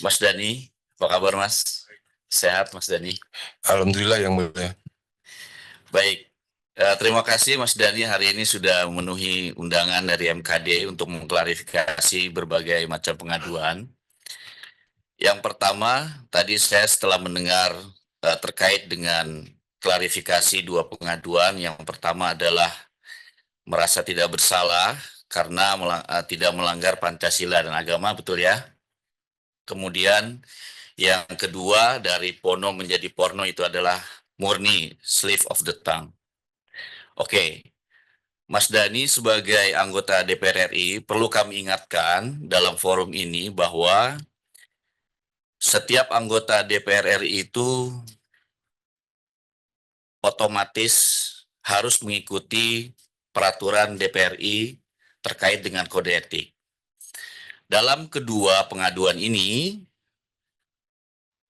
Mas Dani, apa kabar Mas? Sehat Mas Dani? Alhamdulillah yang mulia. Baik, terima kasih Mas Dani hari ini sudah memenuhi undangan dari MKD untuk mengklarifikasi berbagai macam pengaduan. Yang pertama, tadi saya setelah mendengar terkait dengan klarifikasi dua pengaduan. Yang pertama adalah merasa tidak bersalah karena tidak melanggar Pancasila dan agama, betul ya? Kemudian yang kedua, dari Pono menjadi Porno itu adalah murni slip of the tongue. Oke, Mas Dani sebagai anggota DPR RI perlu kami ingatkan dalam forum ini bahwa setiap anggota DPR RI itu otomatis harus mengikuti peraturan DPR RI terkait dengan kode etik. Dalam kedua pengaduan ini,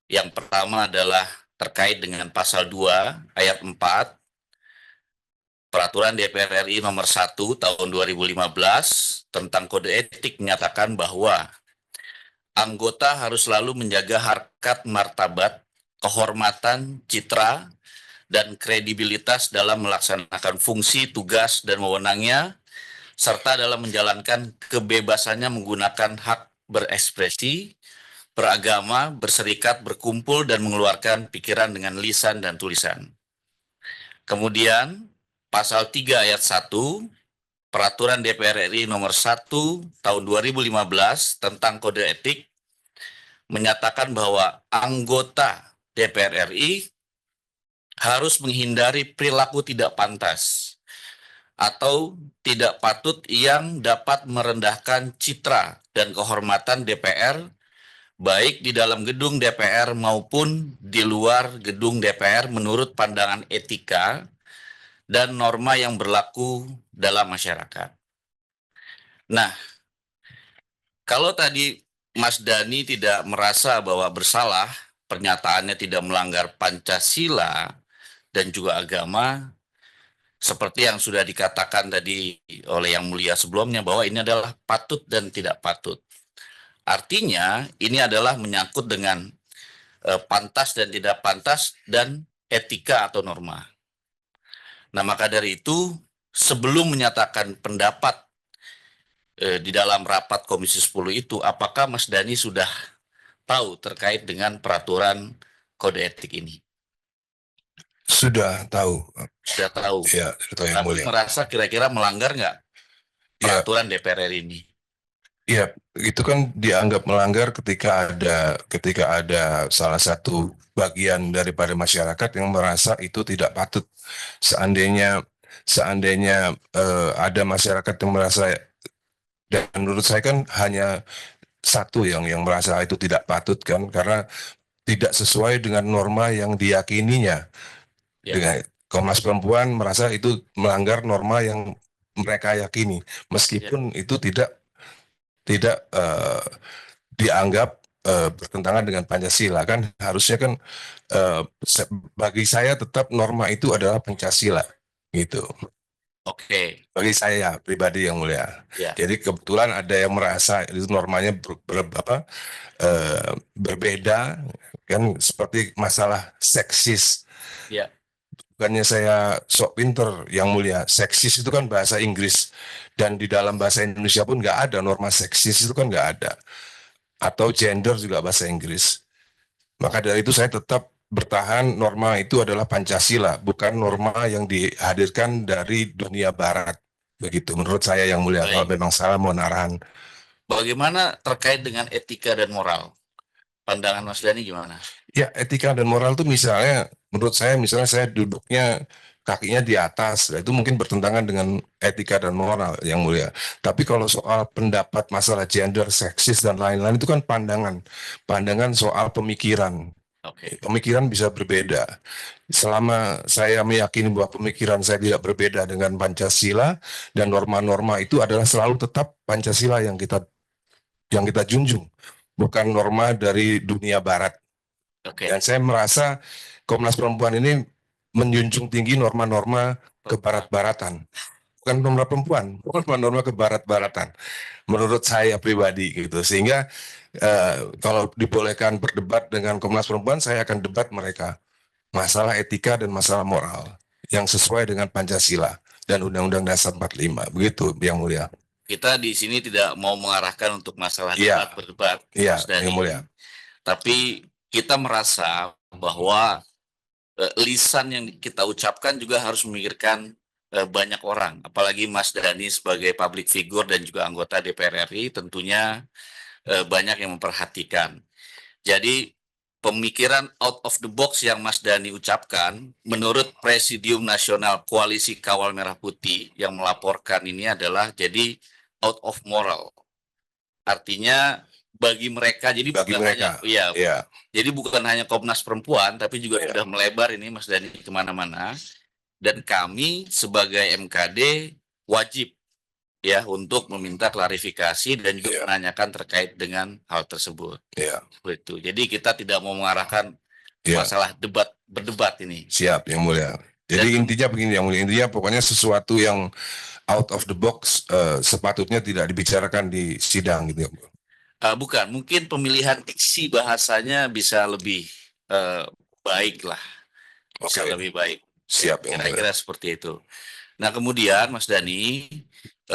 yang pertama adalah terkait dengan pasal 2 ayat 4 Peraturan DPR RI nomor 1 tahun 2015 tentang kode etik menyatakan bahwa anggota harus selalu menjaga harkat martabat, kehormatan, citra, dan kredibilitas dalam melaksanakan fungsi, tugas, dan wewenangnya, serta dalam menjalankan kebebasannya menggunakan hak berekspresi, beragama, berserikat, berkumpul, dan mengeluarkan pikiran dengan lisan dan tulisan. Kemudian, pasal 3 ayat 1 Peraturan DPR RI nomor 1 tahun 2015 tentang kode etik menyatakan bahwa anggota DPR RI harus menghindari perilaku tidak pantas atau tidak patut yang dapat merendahkan citra dan kehormatan DPR baik di dalam gedung DPR maupun di luar gedung DPR menurut pandangan etika dan norma yang berlaku dalam masyarakat. Nah, kalau tadi Mas Dani tidak merasa bahwa bersalah, pernyataannya tidak melanggar Pancasila dan juga agama, seperti yang sudah dikatakan tadi oleh Yang Mulia sebelumnya, bahwa ini adalah patut dan tidak patut. Artinya, ini adalah menyangkut dengan pantas dan tidak pantas dan etika atau norma. Nah, maka dari itu, sebelum menyatakan pendapat di dalam rapat Komisi 10 itu, apakah Mas Dani sudah tahu terkait dengan peraturan kode etik ini? Sudah tahu, Sudah tahu. ya, sudah tahu yang Tapi mulia. merasa kira-kira melanggar nggak Ya, peraturan DPR RI ini? ya, itu kan dianggap melanggar ketika ada salah satu bagian daripada masyarakat yang merasa itu tidak patut. Seandainya ada masyarakat yang merasa, dan menurut saya kan hanya satu yang merasa itu tidak patut kan, karena tidak sesuai dengan norma yang diyakininya. Ya, Dengan Komnas Perempuan merasa itu melanggar norma yang mereka yakini, ya, meskipun itu tidak dianggap bertentangan dengan Pancasila. Kan harusnya kan, eh, bagi saya tetap norma itu adalah Pancasila gitu. oke, Bagi saya pribadi yang mulia. ya, Jadi kebetulan ada yang merasa itu normanya berbeda, kan, seperti masalah seksis. ya, Bukannya saya sok pinter yang mulia, seksis itu kan bahasa Inggris, dan di dalam bahasa Indonesia pun nggak ada norma seksis, itu kan nggak ada. Atau gender juga bahasa Inggris. Maka dari itu saya tetap bertahan norma itu adalah Pancasila, bukan norma yang dihadirkan dari dunia Barat. Begitu menurut saya yang mulia. Kalau baik. memang salah mau narahan. Bagaimana terkait dengan etika dan moral? Pandangan Mas Dani gimana? Ya, etika dan moral itu misalnya, menurut saya, misalnya saya duduknya kakinya di atas, nah itu mungkin bertentangan dengan etika dan moral yang mulia. Tapi kalau soal pendapat masalah gender, seksis dan lain-lain itu kan pandangan soal pemikiran. Oke, Pemikiran bisa berbeda. Selama saya meyakini bahwa pemikiran saya tidak berbeda dengan Pancasila dan norma-norma itu adalah selalu tetap Pancasila yang kita junjung, bukan norma dari dunia Barat. oke. Dan saya merasa Komnas Perempuan ini menjunjung tinggi norma-norma kebarat-baratan. bukan norma perempuan, norma kebarat-baratan. Menurut saya pribadi gitu. Sehingga kalau dibolehkan berdebat dengan Komnas Perempuan, saya akan debat mereka masalah etika dan masalah moral yang sesuai dengan Pancasila dan Undang-Undang Dasar 45. Begitu, Yang Mulia. Kita di sini tidak mau mengarahkan untuk masalah Iya, berdebat, iya, Mas Dhani. Yang Mulia. Tapi kita merasa bahwa lisan yang kita ucapkan juga harus memikirkan banyak orang, apalagi Mas Dhani sebagai public figure dan juga anggota DPR RI tentunya banyak yang memperhatikan. Jadi pemikiran out of the box yang Mas Dhani ucapkan, menurut Presidium Nasional Koalisi Kawal Merah Putih yang melaporkan ini adalah jadi out of moral. Artinya bagi mereka, jadi Bagi bukan mereka, hanya, ya, ya, jadi bukan hanya Komnas Perempuan, tapi juga Ya. sudah melebar ini Mas Dhani kemana-mana. Dan kami sebagai MKD wajib ya untuk meminta klarifikasi dan juga Ya. menanyakan terkait dengan hal tersebut. ya, Begitu. Jadi kita tidak mau mengarahkan ya. masalah berdebat ini. Siap, Yang Mulia. Jadi Dan- intinya begini, Yang Mulia. Intinya pokoknya sesuatu yang out of the box sepatutnya tidak dibicarakan di sidang gitu. Bukan, mungkin pemilihan diksi bahasanya bisa lebih baik lah, bisa Oke. lebih baik. Siap, Yang Mulia. Kira-kira seperti itu. Nah kemudian Mas Dhani,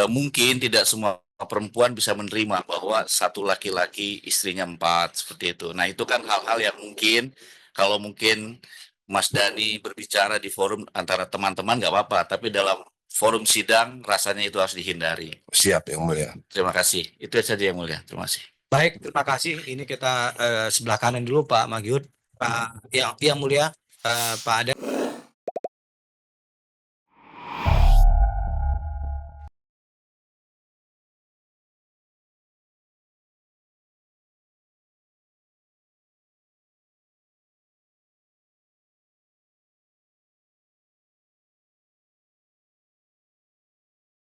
mungkin tidak semua perempuan bisa menerima bahwa satu laki-laki istrinya 4 seperti itu. Nah itu kan hal-hal yang mungkin kalau mungkin Mas Dhani berbicara di forum antara teman-teman nggak apa-apa, tapi dalam forum sidang rasanya itu harus dihindari. Siap, Yang Mulia. Terima kasih. Itu saja yang mulia. Terima kasih. Baik, terima kasih. Ini kita sebelah kanan dulu Pak Magyud, Pak yang mulia, Pak Adem.